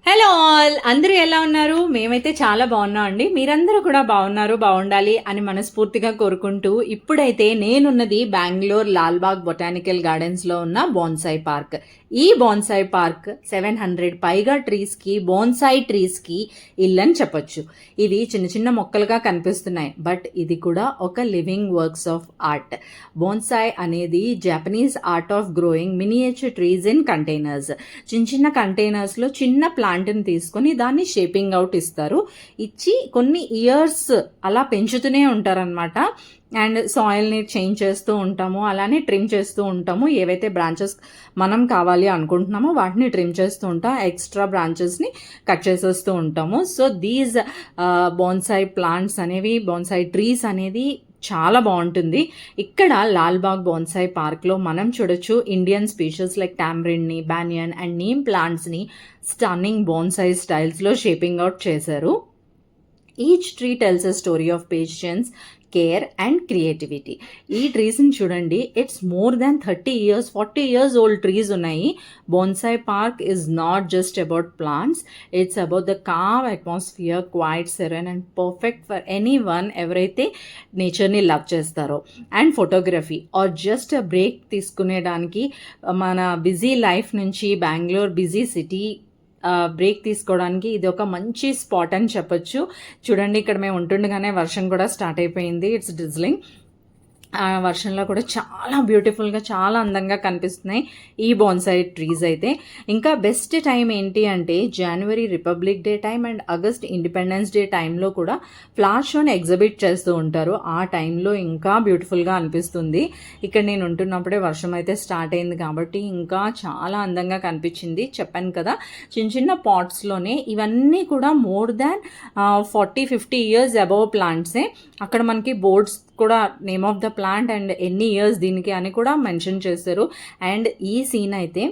Hello all, అందరూ ఎలా ఉన్నారు? మేమైతే చాలా బాగున్నాం అండి. మీరందరూ కూడా బాగున్నారు, బాగుండాలి అని మనస్ఫూర్తిగా కోరుకుంటూ, ఇప్పుడైతే నేనున్నది బెంగళూరు లాల్బాగ్ బొటానికల్ గార్డెన్స్లో ఉన్న బోన్సాయి పార్క్. ఈ బోన్సాయి పార్క్ 700 పైగా ట్రీస్కి, బోన్సాయి ట్రీస్కి ఇల్లని చెప్పొచ్చు. ఇవి చిన్న చిన్న మొక్కలుగా కనిపిస్తున్నాయి, బట్ ఇది కూడా ఒక living works of art. Bonsai అనేది Japanese art of growing miniature trees in containers. చిన్న చిన్న కంటైనర్స్లో చిన్న ప్లాంట్ని తీసుకొని దాన్ని షేపింగ్ అవుట్ ఇస్తారు. ఇచ్చి కొన్ని ఇయర్స్ అలా పెంచుతూనే ఉంటారనమాట. అండ్ సాయిల్ని చేంజ్ చేస్తూ ఉంటాము, అలానే ట్రిమ్ చేస్తూ ఉంటాము. ఏవైతే బ్రాంచెస్ మనం కావాలి అనుకుంటున్నామో వాటిని ట్రిమ్ చేస్తూ ఉంటాం, ఎక్స్ట్రా బ్రాంచెస్ని కట్ చేసేస్తూ ఉంటాము. సో దీస్ బోన్సాయి ప్లాంట్స్ అనేవి, బోన్సాయి ట్రీస్ అనేది చాలా బాగుంటుంది. ఇక్కడ లాల్బాగ్ బోన్సాయి పార్క్లో మనం చూడొచ్చు ఇండియన్ స్పీషీస్ లైక్ టామరిన్ని, బానియన్ అండ్ నీమ్ ప్లాంట్స్ని స్టన్నింగ్ బోన్సాయి స్టైల్స్లో షేపింగ్ అవుట్ చేశారు. Each tree tells a story of patience, care and creativity. ఈ ట్రీస్ని చూడండి, it's more than 30 years, 40 years old trees ఉన్నాయి. Bonsai park is not just about plants, it's about the calm atmosphere, quiet, serene and perfect for anyone ఎవరైతే నేచర్ని love చేస్తారో. And photography or just break తీసుకునేడానికి, మన busy life నుంచి, Bengaluru busy city break తీసుకోవడానికి ఇది ఒక మంచి స్పాట్ అని చెప్పొచ్చు. చూడండి, ఇక్కడ మేము ఉంటుండగానే వర్షం కూడా స్టార్ట్ అయిపోయింది. It's drizzling. ఆ వర్షంలో కూడా చాలా బ్యూటిఫుల్గా, చాలా అందంగా కనిపిస్తున్నాయి ఈ బోన్సాయి ట్రీస్ అయితే. ఇంకా బెస్ట్ టైం ఏంటి అంటే జనవరి Republic Day time and August Independence Day టైంలో కూడా ఫ్లవర్ షోని ఎగ్జిబిట్ చేస్తూ ఉంటారు. ఆ టైంలో ఇంకా బ్యూటిఫుల్గా అనిపిస్తుంది. ఇక్కడ నేను ఉంటున్నప్పుడే వర్షం అయితే స్టార్ట్ అయింది కాబట్టి ఇంకా చాలా అందంగా కనిపించింది. చెప్పాను కదా, చిన్న చిన్న పాట్స్లోనే ఇవన్నీ కూడా మోర్ దాన్ 40-50 years అబవ్ ప్లాంట్సే. అక్కడ మనకి బోర్డ్స్ కూడా name of the plant and ఎన్ని ఇయర్స్ దీనికి అని కూడా మెన్షన్ చేశారు. అండ్ ఈ సీన్ అయితే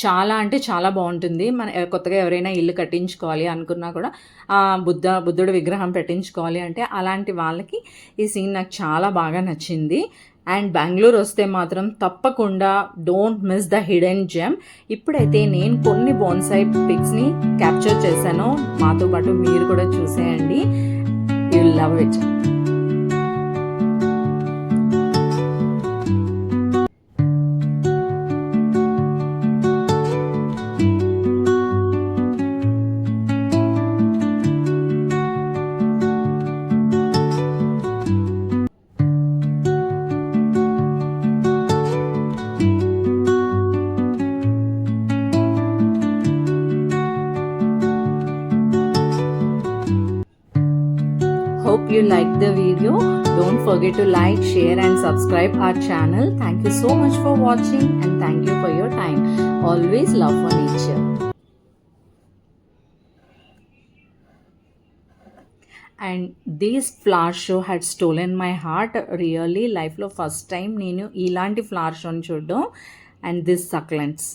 చాలా అంటే చాలా బాగుంటుంది. మన కొత్తగా ఎవరైనా ఇల్లు కట్టించుకోవాలి అనుకున్నా కూడా బుద్ధుడు విగ్రహం పెట్టించుకోవాలి అంటే అలాంటి వాళ్ళకి ఈ సీన్ నాకు చాలా బాగా నచ్చింది. అండ్ బెంగళూరు వస్తే మాత్రం తప్పకుండా don't miss the hidden gem. ఇప్పుడైతే నేను కొన్ని బోన్సాయి పిక్స్ని క్యాప్చర్ చేశాను, మాతో పాటు మీరు కూడా చూసేయండి. You will love it. Hope you liked the video. Don't forget to like, share and subscribe our channel. Thank you so much for watching and thank you for your time. Always love for nature. And this flower show had stolen my heart. Really life lo first time nenu ilanti flower show chudam and this succulents.